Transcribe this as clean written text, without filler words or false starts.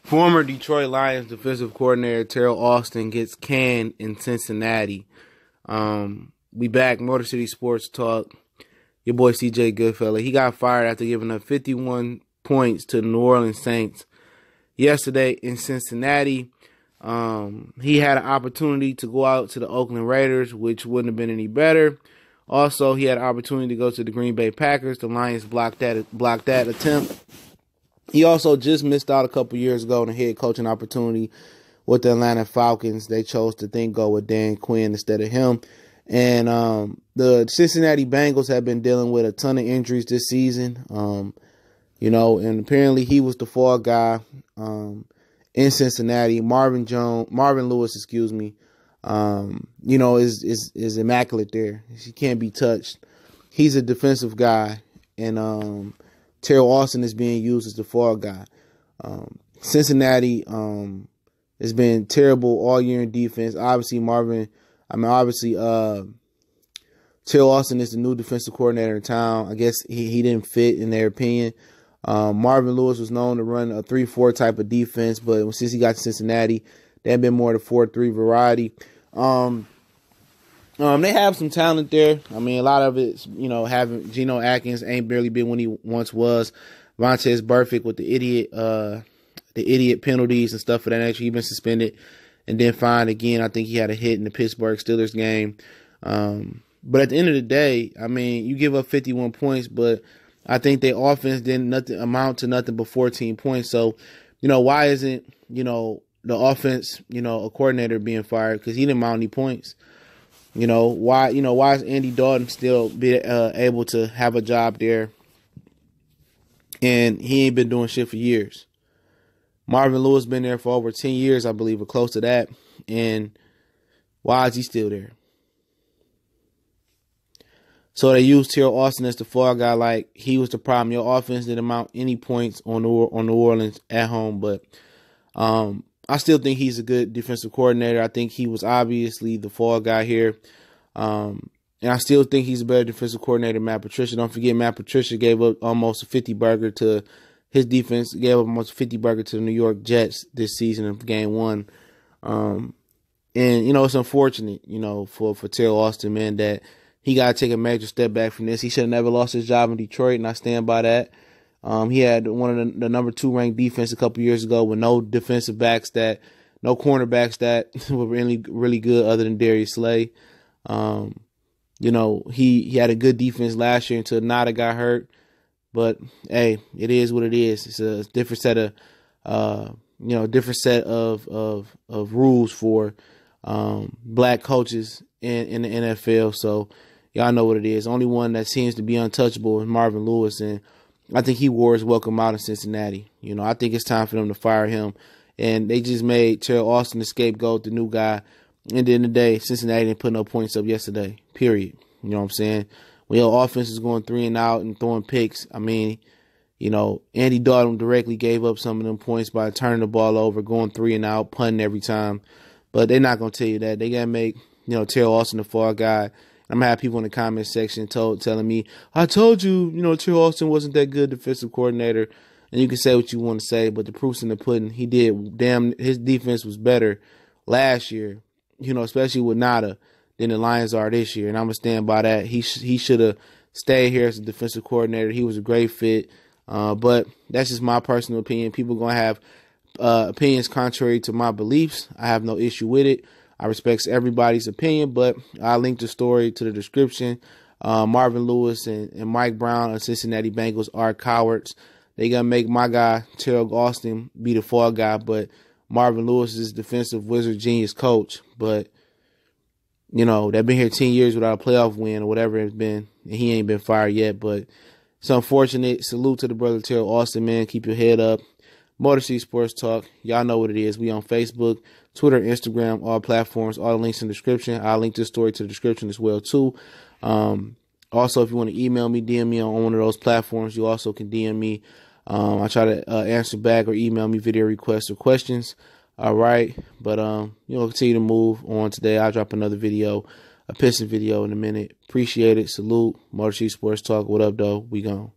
Former Detroit Lions defensive coordinator Teryl Austin gets canned in Cincinnati. We back, Motor City Sports Talk. Your boy CJ Goodfella. He got fired after giving up 51 points to the New Orleans Saints yesterday in Cincinnati. He had an opportunity to go out to the Oakland Raiders, which wouldn't have been any better. Also, he had an opportunity to go to the Green Bay Packers. The Lions blocked that attempt. He also just missed out a couple years ago on a head coaching opportunity with the Atlanta Falcons. They chose to go with Dan Quinn instead of him. And the Cincinnati Bengals have been dealing with a ton of injuries this season. And apparently he was the fall guy in Cincinnati. Marvin Lewis, is immaculate there. He can't be touched. He's a defensive guy, and Teryl Austin is being used as the fall guy. Cincinnati has been terrible all year in defense. Teryl Austin is the new defensive coordinator in town. I guess he didn't fit in their opinion. Marvin Lewis was known to run a 3-4 type of defense, but since he got to Cincinnati, they have been more the 4-3 variety. They have some talent there. I mean, a lot of it's, having Geno Atkins ain't barely been when he once was. Vontaze Burfict with the idiot penalties and stuff for that nature. He's been suspended and then fined again. I think he had a hit in the Pittsburgh Steelers game. But at the end of the day, I mean, you give up 51 points, but I think their offense didn't amount to nothing but 14 points. So, why isn't, the offense, a coordinator being fired? Because he didn't mount any points. Why is Andy Dalton still able to have a job there? And he ain't been doing shit for years. Marvin Lewis been there for over 10 years, I believe, or close to that. And why is he still there? So they used Teryl Austin as the fall guy, like he was the problem. Your offense didn't amount any points on New Orleans at home, but I still think he's a good defensive coordinator. I think he was obviously the fall guy here. And I still think he's a better defensive coordinator than Matt Patricia. Don't forget, Matt Patricia gave up almost a 50-burger to his defense, gave up almost a 50-burger to the New York Jets this season in game one. And, it's unfortunate, for Teryl Austin, man, that he got to take a major step back from this. He should have never lost his job in Detroit, and I stand by that. He had one of the number 2 ranked defense a couple years ago with no cornerbacks that were really, really good other than Darius Slay. He had a good defense last year until Nada got hurt. But hey, it is what it is. It's a different set of rules for black coaches in the NFL. So y'all know what it is. Only one that seems to be untouchable is Marvin Lewis, and I think he wore his welcome out in Cincinnati. I think it's time for them to fire him. And they just made Teryl Austin the scapegoat, the new guy. At the end of the day, Cincinnati didn't put no points up yesterday, period. You know what I'm saying? When your offense is going 3 and out and throwing picks, I mean, Andy Dalton directly gave up some of them points by turning the ball over, going 3 and out, punting every time. But they're not going to tell you that. They got to make, Teryl Austin the fall guy. I'm going to have people in the comment section telling me, I told you, Teryl Austin wasn't that good defensive coordinator. And you can say what you want to say, but the proof's in the pudding. He did. His defense was better last year, especially with Nada, than the Lions are this year. And I'm going to stand by that. He should have stayed here as a defensive coordinator. He was a great fit. But that's just my personal opinion. People are going to have opinions contrary to my beliefs. I have no issue with it. I respect everybody's opinion, but I'll link the story to the description. Marvin Lewis and Mike Brown of Cincinnati Bengals are cowards. They going to make my guy, Teryl Austin, be the fall guy, but Marvin Lewis is defensive wizard genius coach. But, they've been here 10 years without a playoff win or whatever it's been, and he ain't been fired yet. But it's unfortunate. Salute to the brother Teryl Austin, man. Keep your head up. Motor City Sports Talk. Y'all know what it is. We on Facebook, Twitter, Instagram, all platforms, all the links in the description. I'll link this story to the description as well, too. Also, if you want to email me, DM me on one of those platforms, you also can DM me. I try to answer back or email me video requests or questions. All right. But, continue to move on today. I'll drop another video, a Piston video in a minute. Appreciate it. Salute. Motor City Sports Talk. What up, though? We gone.